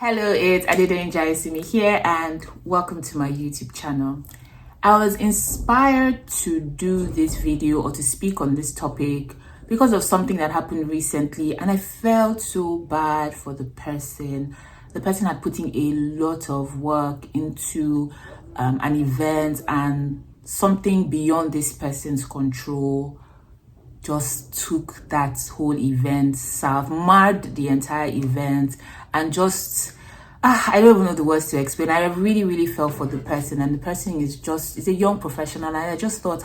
Hello, it's Adedoyin Jaiyesimi here and welcome to my YouTube channel. I was inspired to do this video or to speak on this topic because of something that happened recently, and I felt so bad for the person. The person had put in a lot of work into an event, and something beyond this person's control just took that whole event south, marred the entire event, and just I don't even know the words to explain. I really felt for the person, and the person is a young professional, and I just thought,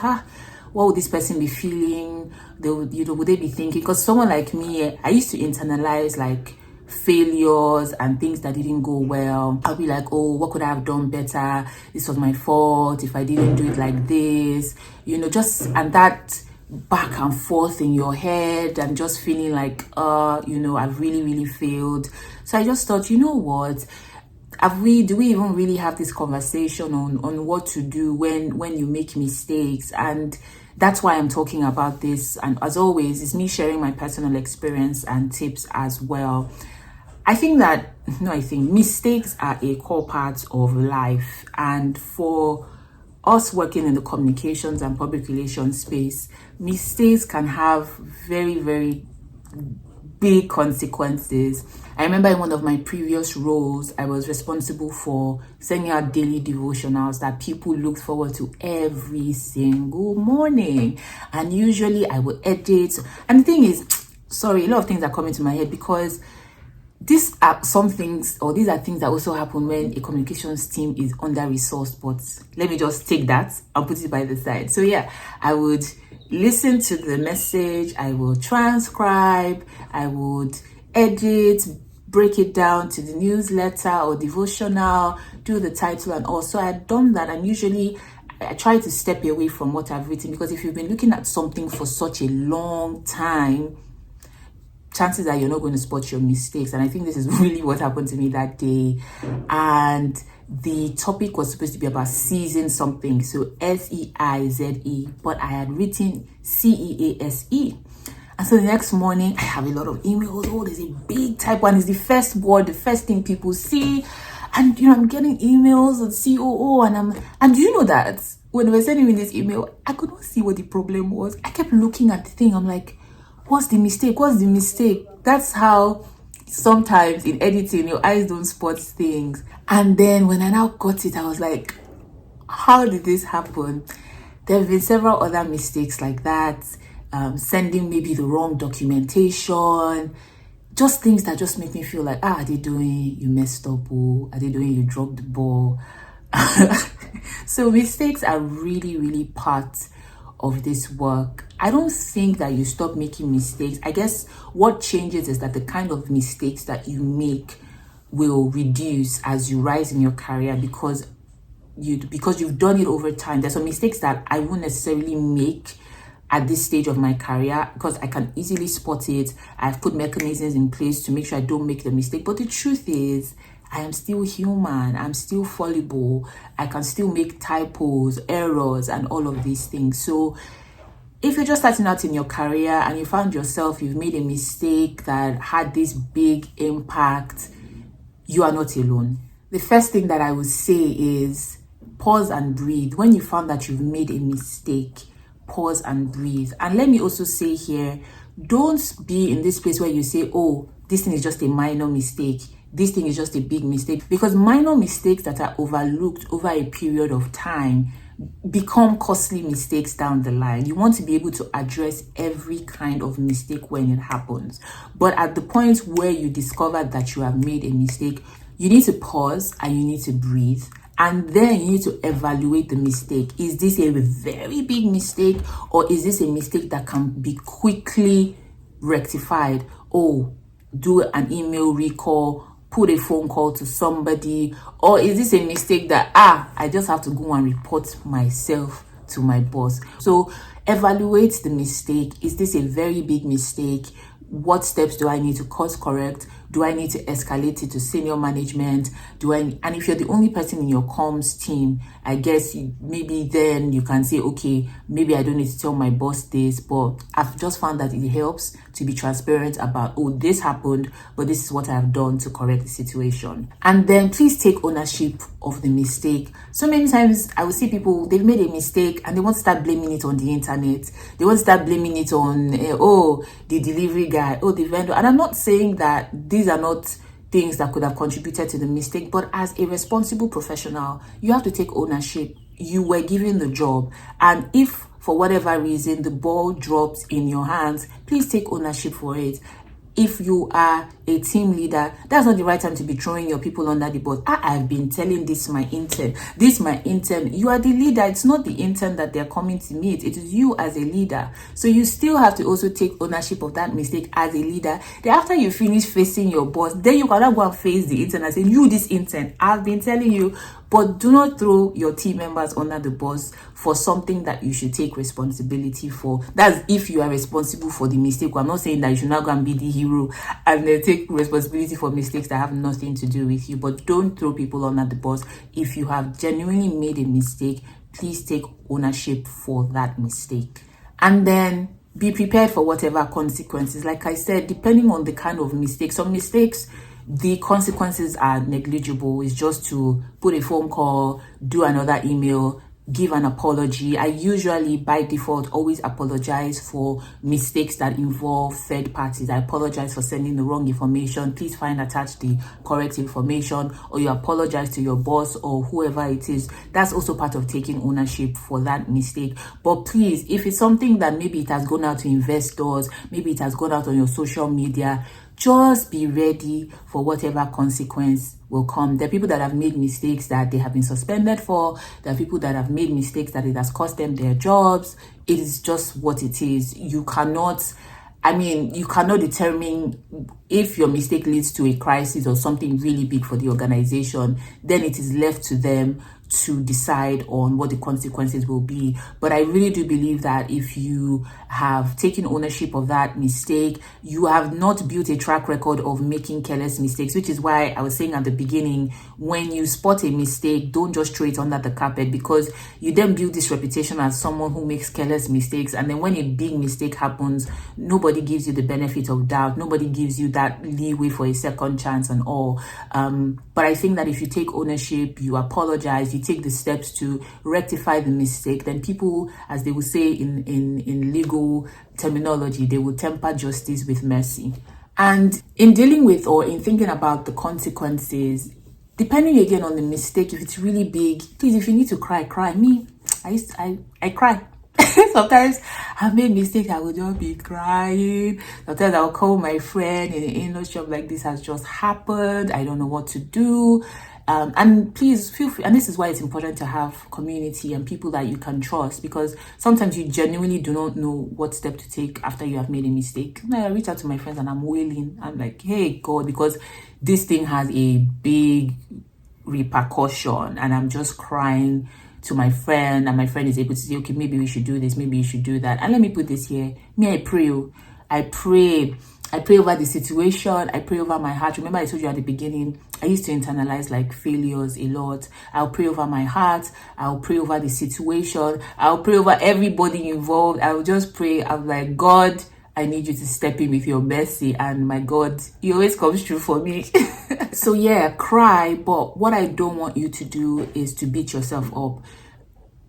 what would this person be feeling? Would they be thinking? Because someone like me, I used to internalize like failures and things that didn't go well. I'll be like, oh, what could I have done better? This was my fault. If I didn't do it like this, and that back and forth in your head and just feeling like I've really failed. So I just thought, you know what, do we even really have this conversation on what to do when you make mistakes? And that's why I'm talking about this, and as always, it's me sharing my personal experience and tips as well. I think mistakes are a core part of life, and for us working in the communications and public relations space, mistakes can have very big consequences. I remember in one of my previous roles, I was responsible for sending out daily devotionals that people looked forward to every single morning. And usually I would edit. And the thing is, a lot of things are coming to my head because these are things that also happen when a communications team is under-resourced. But let me just take that and put it by the side. So yeah, I would listen to the message, I will transcribe, I would edit, break it down to the newsletter or devotional, do the title and all. So I had done that, and usually I try to step away from what I've written, because if you've been looking at something for such a long time, chances are you're not going to spot your mistakes. And I think this is really what happened to me that day. And the topic was supposed to be about seizing something, so S-E-I-Z-E, but I had written C-E-A-S-E. And so the next morning, I have a lot of emails. Oh, there's a big type one. It's the first word, the first thing people see. And, I'm getting emails on COO, and do you know that when they were sending me this email, I could not see what the problem was. I kept looking at the thing. I'm like, what's the mistake? What's the mistake? That's how sometimes in editing, your eyes don't spot things. And then when I now got it, I was like, how did this happen? There have been several other mistakes like that. Sending maybe the wrong documentation, just things that just make me feel like, Adedoyin, you messed up, Adedoyin, you dropped the ball. So mistakes are really part of this work. I don't think that you stop making mistakes. I guess what changes is that the kind of mistakes that you make will reduce as you rise in your career, because you've done it over time. There's some mistakes that I won't necessarily make at this stage of my career because I can easily spot it. I've put mechanisms in place to make sure I don't make the mistake. But the truth is, I am still human. I'm still fallible. I can still make typos, errors, and all of these things. So if you're just starting out in your career and you found yourself, you've made a mistake that had this big impact, you are not alone. The first thing that I would say is pause and breathe. When you found that you've made a mistake, pause and breathe. And let me also say here, don't be in this place where you say, oh, this thing is just a minor mistake, this thing is just a big mistake, because minor mistakes that are overlooked over a period of time become costly mistakes down the line. You want to be able to address every kind of mistake when it happens. But at the point where you discover that you have made a mistake, you need to pause and you need to breathe. And then you need to evaluate the mistake. Is this a very big mistake, or is this a mistake that can be quickly rectified? Oh, do an email recall, put a phone call to somebody, or is this a mistake that I just have to go and report myself to my boss? So evaluate the mistake. Is this a very big mistake? What steps do I need to course correct? Do I need to escalate it to senior management? And if you're the only person in your comms team, I guess maybe then you can say, okay, maybe I don't need to tell my boss this, but I've just found that it helps to be transparent about, oh, this happened, but this is what I've done to correct the situation. And then please take ownership of the mistake. So many times I will see people, they've made a mistake and they want to start blaming it on the internet. They want to start blaming it on, the delivery guy, the vendor. And I'm not saying that these are not things that could have contributed to the mistake, but as a responsible professional, you have to take ownership. You were given the job, and if for whatever reason the ball drops in your hands, please take ownership for it. If you are a team leader, that's not the right time to be throwing your people under the bus. I've been telling this my intern. You are the leader. It's not the intern that they're coming to meet. It is you as a leader. So you still have to also take ownership of that mistake as a leader. Then after you finish facing your boss, then you cannot go and face the intern and say, you, this intern, I've been telling you. But do not throw your team members under the bus for something that you should take responsibility for. That's if you are responsible for the mistake. I'm not saying that you should not go and be the hero and then take responsibility for mistakes that have nothing to do with you. But don't throw people under the bus. If you have genuinely made a mistake, please take ownership for that mistake. And then be prepared for whatever consequences. Like I said, depending on the kind of mistake, some mistakes, the consequences are negligible. It's just to put a phone call, do another email, give an apology. I usually, by default, always apologize for mistakes that involve third parties. I apologize for sending the wrong information. Please find attached the correct information, or you apologize to your boss or whoever it is. That's also part of taking ownership for that mistake. But please, if it's something that maybe it has gone out to investors, maybe it has gone out on your social media, just be ready for whatever consequence will come. There are people that have made mistakes that they have been suspended for. There are people that have made mistakes that it has cost them their jobs. It is just what it is. You cannot determine if your mistake leads to a crisis or something really big for the organization. Then it is left to them to decide on what the consequences will be. But I really do believe that if you have taken ownership of that mistake, you have not built a track record of making careless mistakes, which is why I was saying at the beginning, when you spot a mistake, don't just throw it under the carpet, because you then build this reputation as someone who makes careless mistakes. And then when a big mistake happens, nobody gives you the benefit of doubt. Nobody gives you that leeway for a second chance and all. But I think that if you take ownership, you apologize, you take the steps to rectify the mistake, then people, as they will say in legal terminology, they will temper justice with mercy. And in dealing with or in thinking about the consequences, depending again on the mistake, if it's really big, please, if you need to cry, cry. I cry. Sometimes I've made mistakes, I will just be crying. Sometimes I'll call my friend in the industry, like, this has just happened, I don't know what to do. And please feel free, and this is why it's important to have community and people that you can trust, because sometimes you genuinely do not know what step to take after you have made a mistake. I reach out to my friends and I'm wailing. I'm like, hey God, because this thing has a big repercussion, and I'm just crying to my friend, and my friend is able to say, okay, maybe we should do this, maybe you should do that. And let me put this here, I pray over the situation. I pray over my heart. Remember I told you at the beginning, I used to internalize like failures a lot. I'll pray over my heart. I'll pray over the situation. I'll pray over everybody involved. I'll just pray. I'm like, God, I need you to step in with your mercy. And my God, He always comes through for me. So yeah, cry. But what I don't want you to do is to beat yourself up.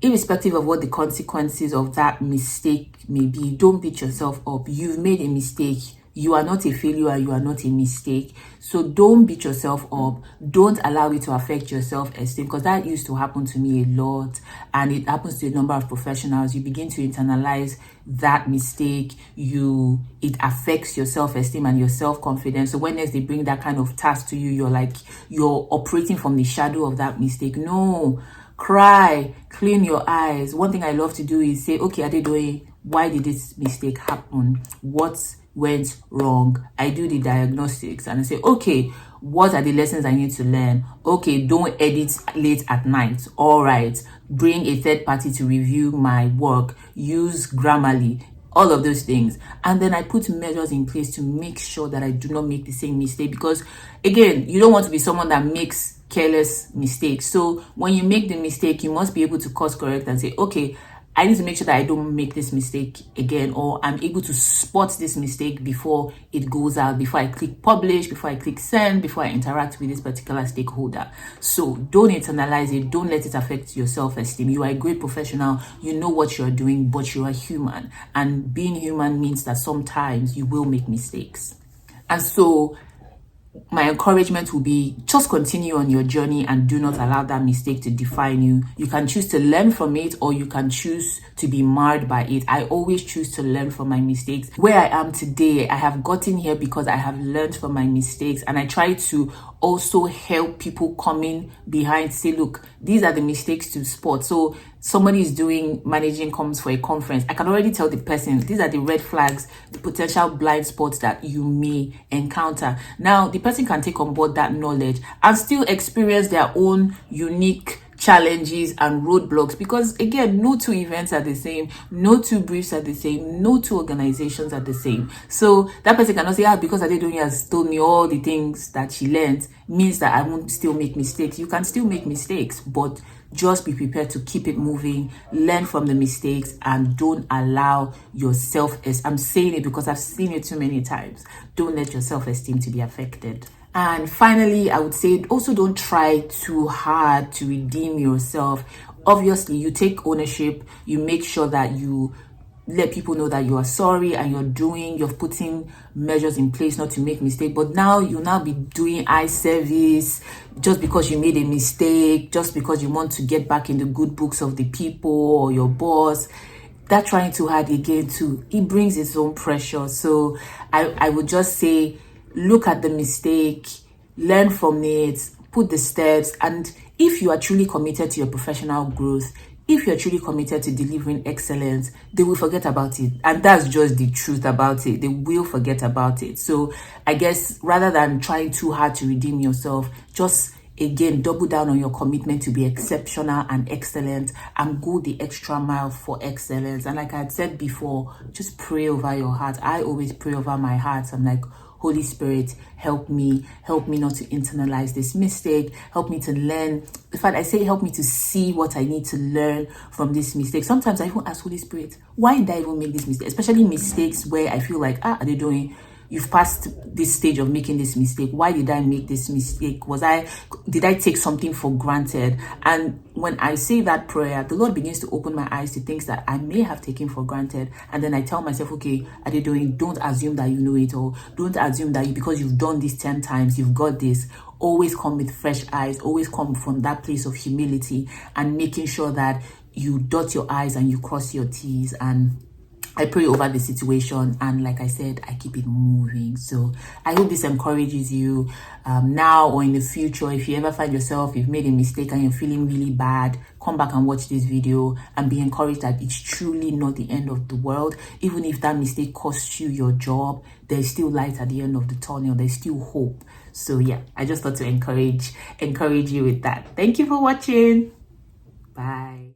Irrespective of what the consequences of that mistake may be, don't beat yourself up. You've made a mistake. You are not a failure. You are not a mistake. So don't beat yourself up. Don't allow it to affect your self-esteem, because that used to happen to me a lot, and it happens to a number of professionals. You begin to internalize that mistake. It affects your self-esteem and your self-confidence. So when they bring that kind of task to you, you're operating from the shadow of that mistake. No. Cry, clean your eyes. One thing I love to do is say, okay, Adedoyin, why did this mistake happen? What went wrong? I do the diagnostics and I say, okay, what are the lessons I need to learn? Okay, don't edit late at night. All right, bring a third party to review my work. Use Grammarly. all of those things. And then I put measures in place to make sure that I do not make the same mistake, because again, you don't want to be someone that makes careless mistakes. So when you make the mistake, you must be able to course correct and say, okay, I need to make sure that I don't make this mistake again, or I'm able to spot this mistake before it goes out, before I click publish, before I click send, before I interact with this particular stakeholder. So don't internalize it. Don't let it affect your self-esteem. You are a great professional. You know what you're doing, but you are human. And being human means that sometimes you will make mistakes. And so my encouragement will be, just continue on your journey and do not allow that mistake to define you. You can choose to learn from it, or you can choose to be marred by it. I always choose to learn from my mistakes. Where I am today, I have gotten here because I have learned from my mistakes, and I try to also help people coming behind say, look, these are the mistakes to spot. So somebody is doing managing comms for a conference, I can already tell the person, these are the red flags, the potential blind spots that you may encounter. Now the person can take on board that knowledge and still experience their own unique challenges and roadblocks, because again, no two events are the same, no two briefs are the same, no two organizations are the same. So that person cannot say, because Adedoyin has told me all the things that she learned means that I won't still make mistakes. You can still make mistakes, but just be prepared to keep it moving, learn from the mistakes, and don't allow your self-esteem, I'm saying it because I've seen it too many times, don't let your self-esteem to be affected. And finally, I would say also don't try too hard to redeem yourself. Obviously, you take ownership, you make sure that you let people know that you are sorry and you're putting measures in place not to make mistakes. But now you'll now be doing eye service just because you made a mistake, just because you want to get back in the good books of the people or your boss. That trying too hard again too, it brings its own pressure. So I would just say, look at the mistake, learn from it, put the steps, and if you are truly committed to your professional growth, if you're truly committed to delivering excellence, they will forget about it. And that's just the truth about it. They will forget about it. So I guess rather than trying too hard to redeem yourself, just again, double down on your commitment to be exceptional and excellent, and go the extra mile for excellence. And like I had said before, just pray over your heart. I always pray over my heart. I'm like, Holy Spirit, help me not to internalize this mistake. Help me to learn. In fact, I say help me to see what I need to learn from this mistake. Sometimes I even ask Holy Spirit, why did I even make this mistake? Especially mistakes where I feel like, Adedoyin, you've passed this stage of making this mistake. Why did I make this mistake? Did I take something for granted? And when I say that prayer, the Lord begins to open my eyes to things that I may have taken for granted. And then I tell myself, okay, Adedoyin, don't assume that you know it all. Don't assume that because you've done this 10 times, you've got this. Always come with fresh eyes. Always come from that place of humility and making sure that you dot your I's and you cross your T's. And I pray over the situation, and like I said, I keep it moving. So I hope this encourages you now or in the future. If you ever find yourself, you've made a mistake and you're feeling really bad, come back and watch this video and be encouraged that it's truly not the end of the world. Even if that mistake costs you your job, there's still light at the end of the tunnel. There's still hope. So yeah, I just thought to encourage you with that. Thank you for watching. Bye.